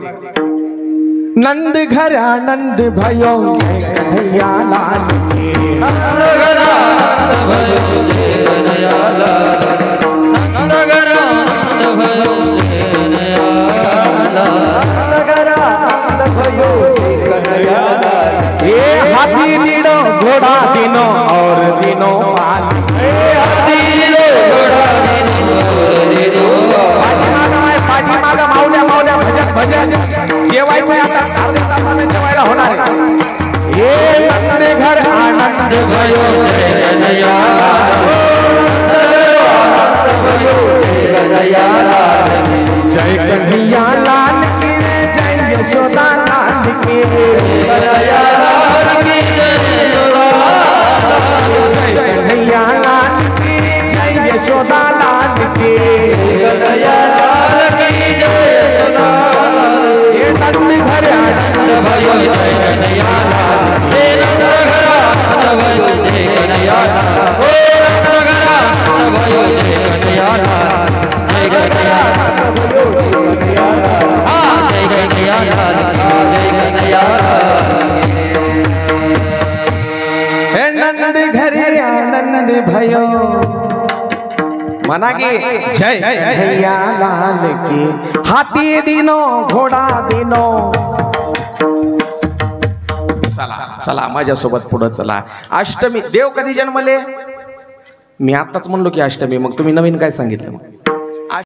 नंद घरा नंद भयो जय कन्हैया लाल की। नंद घरा नंद भयो जय कन्हैया लाल की। नंद घरा नंद भयो जय कन्हैया लाल की। नंद घरा नंद भयो जय कन्हैया लाल की। ये हाथी दिनो घोड़ा दिनो और दिनो पाल। हाथी दिनो घोड़ा दिनो और दिनो पाठी मागा माऊल्या माऊल्या भजन भजन जेवायचं आता अर्ध्या तासाने जेवायला होणार आहे। ये नंद घर आनंद भयो जय कन्हैया लाल की। जय कन्हैया लाल की जय यशोदा लाल की। कन्हैया लाल की जय कन्हैया लाल की जय यशोदा लाल की। कन्हैया लाल की जय यशोदा। ये नंद घर नंद भयो जय कन्हैया लाल। हे नंद घरा नंद भयो जय कन्हैया लाल। ओ नंद घरा नंद भयो जय कन्हैया लाल। जय कन्हैया नंद भयो जय कन्हैया लाल। हाँ जय कन्हैया लाल की जय कन्हैया लाल। हे नंद घरे आनंद भयो मना की जय कन्हैया लाल की। हाथी दिनो घोडा दिनो। चला माझ्यासोबत पुढे चला। अष्टमी देव कधी जन्मले? मी आताच म्हणलो की अष्टमी, मग तुम्ही नवीन काय सांगितलं? मग